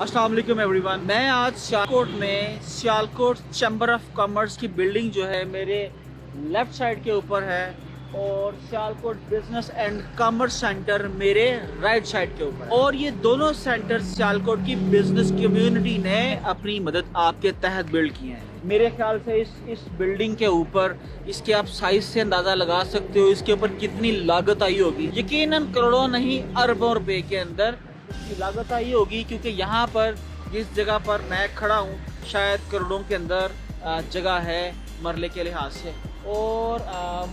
अस्सलाम वालेकुम एवरीवन। मैं आज सियालकोट में सियालकोट चैम्बर ऑफ कॉमर्स की बिल्डिंग जो है मेरे लेफ्ट साइड के ऊपर है और Sialkot business and commerce centre मेरे राइट साइड के ऊपर है। और ये दोनों सेंटर सियालकोट की बिजनेस कम्युनिटी ने अपनी मदद आपके तहत बिल्ड किए हैं। मेरे ख्याल से इस बिल्डिंग के ऊपर इसके आप साइज से अंदाज़ा लगा सकते हो इसके ऊपर कितनी लागत आई होगी। यकीनन करोड़ों नहीं अरबों रुपए के अंदर इसकी लागत आई होगी, क्योंकि यहाँ पर जिस जगह पर मैं खड़ा हूँ शायद करोड़ों के अंदर जगह है मरले के लिहाज से। और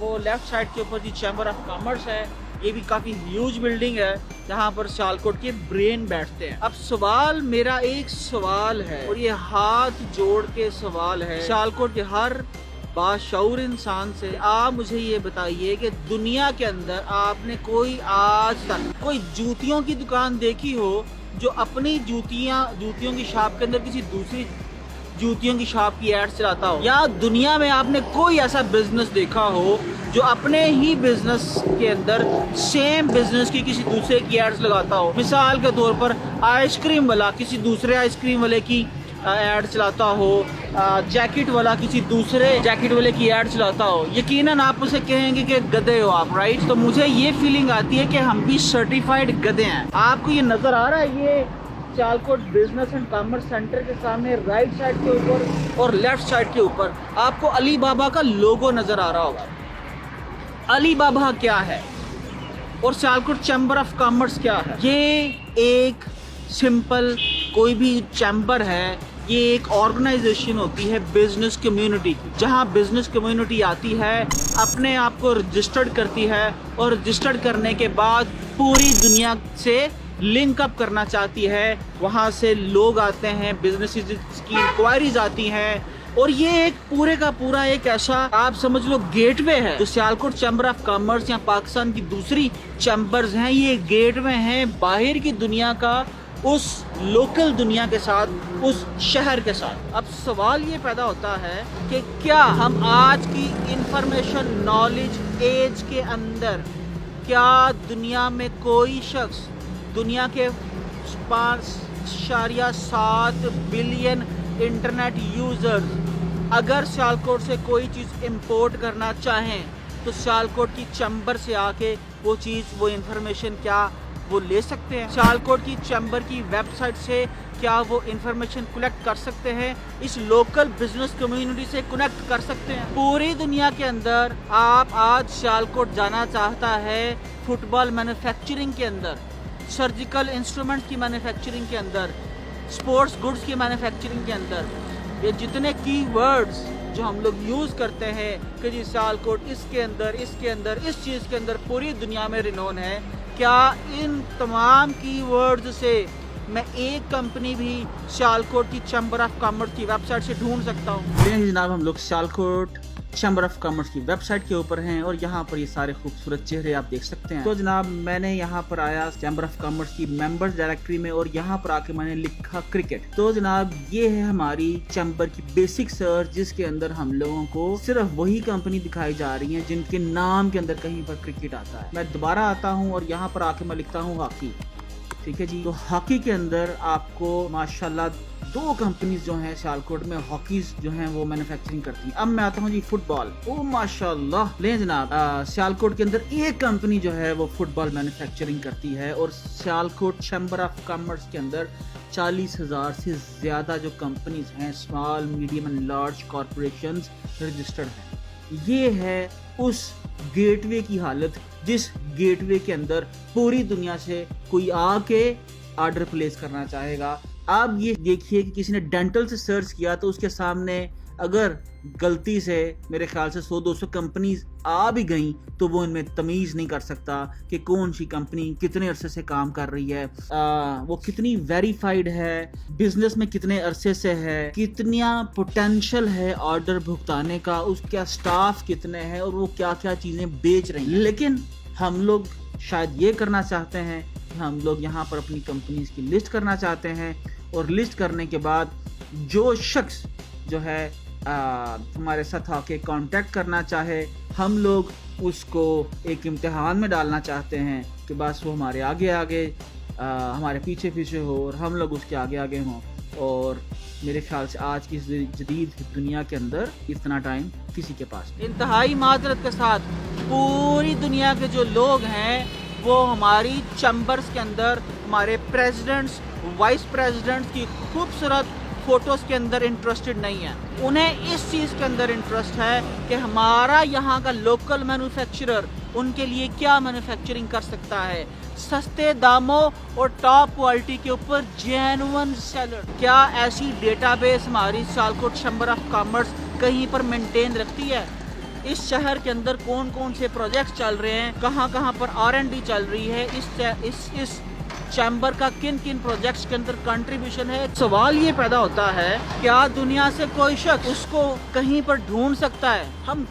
वो लेफ्ट साइड के ऊपर जो चैम्बर ऑफ कॉमर्स है ये भी काफ़ी ह्यूज बिल्डिंग है जहाँ पर सियालकोट के ब्रेन बैठते हैं। अब सवाल मेरा एक सवाल है और ये हाथ जोड़ के सवाल है सियालकोट के हर बाशऊर इंसान से, आप मुझे ये बताइए कि दुनिया के अंदर आपने कोई आज तक कोई जूतियों की दुकान देखी हो जो अपनी जूतियों की शॉप के अंदर किसी दूसरी जूतियों की शॉप की एड चलाता हो, या दुनिया में आपने कोई ऐसा बिजनेस देखा हो जो अपने ही बिजनेस के अंदर सेम बिजनेस की किसी दूसरे की एड्स लगाता हो। मिसाल के तौर पर आइसक्रीम वाला किसी दूसरे आइसक्रीम वाले की ऐड चलाता हो, जैकेट वाला किसी दूसरे जैकेट वाले की ऐड चलाता हो। यकीनन आप उसे कहेंगे कि गधे हो आप, राइट? तो मुझे ये फीलिंग आती है कि हम भी सर्टिफाइड गधे हैं। आपको ये नज़र आ रहा है, ये Sialkot business and commerce centre के सामने राइट साइड के ऊपर और लेफ्ट साइड के ऊपर आपको अली बाबा का लोगो नज़र आ रहा होगा। अली बाबा क्या है और सियालकोट चैम्बर ऑफ कॉमर्स क्या है? ये एक सिंपल कोई भी चैम्बर है, ये एक ऑर्गेनाइजेशन होती है बिजनेस कम्युनिटी की, जहाँ बिजनेस कम्युनिटी आती है, अपने आप को रजिस्टर्ड करती है और रजिस्टर्ड करने के बाद पूरी दुनिया से लिंक अप करना चाहती है। वहाँ से लोग आते हैं, बिजनेस की इंक्वायरीज आती हैं और ये एक पूरे का पूरा एक ऐसा आप समझ लो गेटवे है। जो सियालकोट चैम्बर ऑफ कॉमर्स या पाकिस्तान की दूसरी चैम्बर्स हैं, ये गेटवे हैं बाहर की दुनिया का उस लोकल दुनिया के साथ, उस शहर के साथ। अब सवाल ये पैदा होता है कि क्या हम आज की इंफॉर्मेशन नॉलेज एज के अंदर क्या दुनिया में कोई शख्स दुनिया के 5.7 बिलियन इंटरनेट यूज़र्स अगर सियालकोट से कोई चीज़ इंपोर्ट करना चाहें तो सियालकोट की चैम्बर से आके वो चीज़ वो इंफॉर्मेशन क्या वो ले सकते हैं? सियालकोट की चैम्बर की वेबसाइट से क्या वो इंफॉर्मेशन कलेक्ट कर सकते हैं? इस लोकल बिजनेस कम्युनिटी से कनेक्ट कर सकते हैं? पूरी दुनिया के अंदर आप आज सियालकोट जाना चाहता है फुटबॉल मैन्युफैक्चरिंग के अंदर, सर्जिकल इंस्ट्रूमेंट की मैन्युफैक्चरिंग के अंदर, स्पोर्ट्स गुड्स की मैन्युफैक्चरिंग के अंदर, ये जितने कीवर्ड्स जो हम लोग यूज़ करते हैं कि जी सियालकोट इसके अंदर इस चीज़ के अंदर पूरी दुनिया में रिनोन है, क्या इन तमाम कीवर्ड्स से मैं एक कंपनी भी सियालकोट की चैम्बर ऑफ कॉमर्स की वेबसाइट से ढूंढ सकता हूँ? जनाब, हम लोग सियालकोट चैम्बर ऑफ कॉमर्स की वेबसाइट के ऊपर हैं और यहाँ पर ये सारे खूबसूरत चेहरे आप देख सकते हैं। तो जनाब, मैंने यहाँ पर आया चैम्बर ऑफ कॉमर्स की मेंबर्स डायरेक्टरी में और यहाँ पर आके मैंने लिखा क्रिकेट। तो जनाब, ये है हमारी चैम्बर की बेसिक सर्च, जिसके अंदर हम लोगों को सिर्फ वही कंपनी दिखाई जा रही है जिनके नाम के अंदर कहीं पर क्रिकेट आता है। मैं दोबारा आता हूँ और यहाँ पर आके मैं लिखता हूँ हॉकी। ठीक है जी, तो हॉकी के अंदर आपको माशाल्लाह 2 कंपनीज जो हैं सियालकोट में हॉकीज जो हैं वो मैन्युफैक्चरिंग करती हैं। अब मैं आता हूँ जी फुटबॉल। ओ माशाल्लाह, ले जनाब, सियालकोट के अंदर एक कंपनी जो है वो फुटबॉल मैन्युफैक्चरिंग करती है और सियालकोट चैम्बर ऑफ कॉमर्स के अंदर 40,000 से ज़्यादा जो कंपनीज हैं, small medium and large corporations registered हैं। ये है उस गेटवे की हालत जिस गेटवे के अंदर पूरी दुनिया से कोई आके ऑर्डर प्लेस करना चाहेगा। आप ये देखिए कि किसी ने डेंटल से सर्च किया तो उसके सामने अगर गलती से मेरे ख्याल से 100-200 कंपनीज आ भी गई तो वो इनमें तमीज़ नहीं कर सकता कि कौन सी कंपनी कितने अरसे से काम कर रही है, वो कितनी वेरीफाइड है, बिजनेस में कितने अरसे से है, कितना पोटेंशियल है ऑर्डर भुगताने का, उसका स्टाफ कितने हैं और वो क्या क्या चीज़ें बेच रही हैं। लेकिन हम लोग शायद ये करना चाहते हैं कि हम लोग यहाँ पर अपनी कंपनीज की लिस्ट करना चाहते हैं और लिस्ट करने के बाद जो शख्स जो है हमारे साथ आके कांटेक्ट करना चाहे, हम लोग उसको एक इम्तिहान में डालना चाहते हैं कि बस वो हमारे आगे ہمارے پیچھے پیچھے ہو اور ہم لوگ اس کے آگے آگے ہوں. اور میرے خیال سے آج کی جدید دنیا کے اندر اتنا ٹائم کسی کے پاس نہیں. انتہائی معذرت کے ساتھ پوری دنیا کے جو لوگ ہیں وہ ہماری چیمبرز کے اندر ہمارے پریزیڈنٹس وائس پریزیڈنٹس کی خوبصورت فوٹوز کے اندر انٹرسٹڈ نہیں ہیں. انہیں اس چیز کے اندر انٹرسٹ ہے کہ ہمارا یہاں کا لوکل مینوفیکچرر ان کے لیے کیا مینوفیکچرنگ کر سکتا ہے سستے داموں اور ٹاپ کوالٹی کے اوپر جینون سیلر. کیا ایسی ڈیٹا بیس ہماری سیالکوٹ چیمبر آف کامرس کہیں پر مینٹین رکھتی ہے؟ اس شہر کے اندر کون کون سے پروجیکٹس چل رہے ہیں, کہاں پر R&D چل رہی ہے, اس چیمبر کا کن کن پروجیکٹس کے اندر کنٹریبیوشن ہے. سوال یہ پیدا ہوتا ہے, کیا دنیا سے کوئی شخص اس کو کہیں پر ڈھونڈ سکتا ہے؟ ہم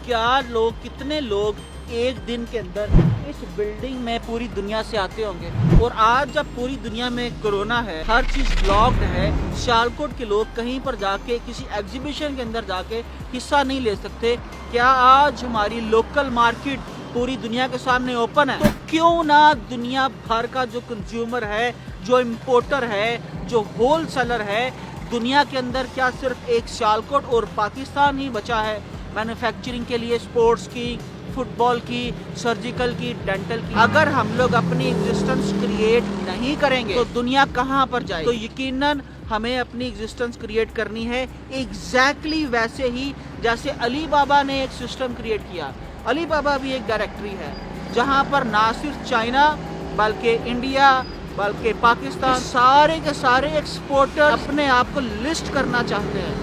کتنے لوگ ایک دن کے اندر اس بلڈنگ میں پوری دنیا سے آتے ہوں گے؟ اور آج جب پوری دنیا میں کورونا ہے, ہر چیز بلاکڈ ہے, سیالکوٹ کے لوگ کہیں پر جا کے کسی ایگزیبیشن کے اندر جا کے حصہ نہیں لے سکتے. کیا آج ہماری لوکل مارکیٹ پوری دنیا کے سامنے اوپن ہے؟ تو کیوں نہ دنیا بھر کا جو کنزیومر ہے, جو امپورٹر ہے, جو ہول سیلر ہے, دنیا کے اندر کیا صرف ایک سیالکوٹ اور پاکستان ہی بچا ہے مینوفیکچرنگ کے لیے, سپورٹس کی, فٹ بال کی, سرجیکل کی, ڈینٹل کی؟ اگر ہم لوگ اپنی ایگزسٹنس کریٹ نہیں کریں گے تو دنیا کہاں پر جائے؟ تو یقیناً ہمیں اپنی ایگزسٹنس کریٹ کرنی ہے ایگزیکٹلی ویسے ہی جیسے علی بابا نے ایک سسٹم کریٹ کیا. علی بابا بھی ایک ڈائریکٹری ہے جہاں پر نہ صرف چائنا بلکہ انڈیا بلکہ پاکستان سارے کے سارے ایکسپورٹر اپنے آپ کو لسٹ کرنا چاہتے ہیں.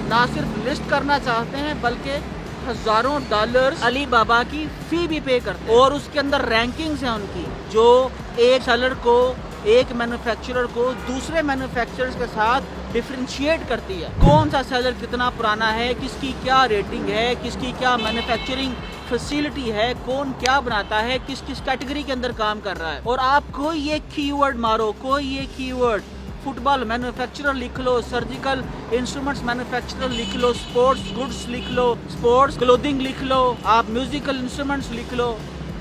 نہ صرف لسٹ کرنا چاہتے ہیں بلکہ ہزاروں ڈالرز علی بابا کی فی بھی پے کرتے ہیں. اور اس کے اندر رینکنگز ہیں ان کی, جو ایک سیلر کو, ایک مینوفیکچرر کو دوسرے مینوفیکچررز کے ساتھ ڈفرینشیٹ کرتی ہے. کون سا سیلر کتنا پرانا ہے, کس کی کیا ریٹنگ ہے, کس کی کیا مینوفیکچرنگ فیسیلٹی ہے, کون کیا بناتا ہے, کس کیٹیگری کے اندر کام کر رہا ہے. اور آپ کوئی ایک کی ورڈ مارو, کوئی ایک کی ورڈ, فٹ بال مینوفیکچرر لکھ لو, سرجیکل انسٹرومنٹس مینوفیکچرر لکھ لو, سپورٹس گڈس لکھ لو, سپورٹس کلودنگ لکھ لو, آپ میوزیکل انسٹرومنٹس لکھ لو,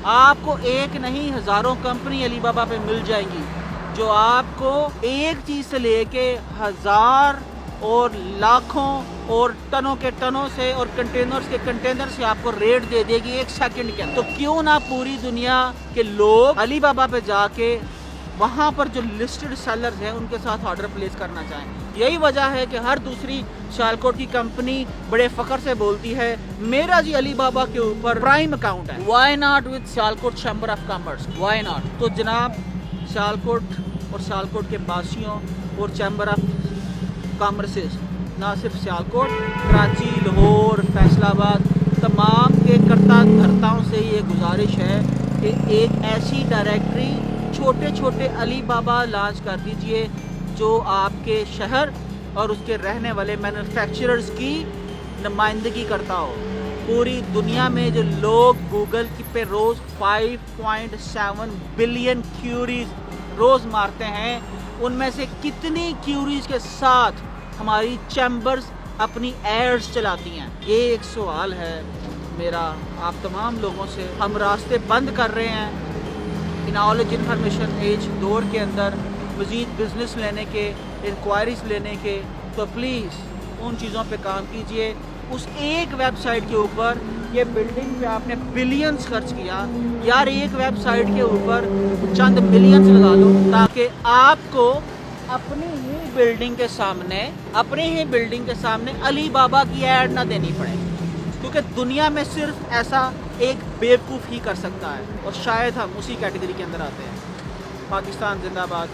آپ کو ایک نہیں ہزاروں کمپنی علی بابا پہ مل جائیں گی جو آپ کو ایک چیز سے لے کے ہزار اور لاکھوں اور ٹنوں کے ٹنوں سے اور کنٹینرز کے کنٹینر سے آپ کو ریٹ دے دے گی ایک سیکنڈ کے اندر. تو کیوں نہ پوری دنیا کے لوگ علی بابا پہ جا کے وہاں پر جو لسٹڈ سیلرز ہیں ان کے ساتھ آرڈر پلیس کرنا چاہیں. یہی وجہ ہے کہ ہر دوسری سیالکوٹ کی کمپنی بڑے فخر سے بولتی ہے میرا جی علی بابا کے اوپر پرائم اکاؤنٹ ہے. Why not with Sialkot chamber of commerce, why not? تو جناب سیالکوٹ اور سیالکوٹ کے باسیوں اور چیمبر آف کامرسز, نہ صرف سیالکوٹ, کراچی, لاہور, فیصل آباد, تمام کے کرتا دھرتاؤں سے یہ گزارش ہے کہ ایک ایسی ڈائریکٹری چھوٹے چھوٹے علی بابا لانچ کر دیجئے جو آپ کے شہر اور اس کے رہنے والے مینوفیکچررز کی نمائندگی کرتا ہو. پوری دنیا میں جو لوگ گوگل پہ روز 5.7 بلین کیوریز روز مارتے ہیں, ان میں سے کتنی کیوریز کے ساتھ ہماری چیمبرز اپنی ایڈز چلاتی ہیں؟ یہ ایک سوال ہے میرا آپ تمام لوگوں سے. ہم راستے بند کر رہے ہیں نالج انفارمیشن ایج دور کے اندر مزید بزنس لینے کے, انکوائریز لینے کے. تو پلیز ان چیزوں پہ کام کیجئے. اس ایک ویب سائٹ کے اوپر, یہ بلڈنگ پہ آپ نے بلینز خرچ کیا یار, ایک ویب سائٹ کے اوپر چند ملینز لگا لو تاکہ آپ کو اپنی ہی بلڈنگ کے سامنے علی بابا کی ایڈ نہ دینی پڑے. کیونکہ دنیا میں صرف ایسا ایک بیوقوف ہی کر سکتا ہے, اور شاید ہم اسی کیٹیگری کے اندر آتے ہیں. پاکستان زندہ باد.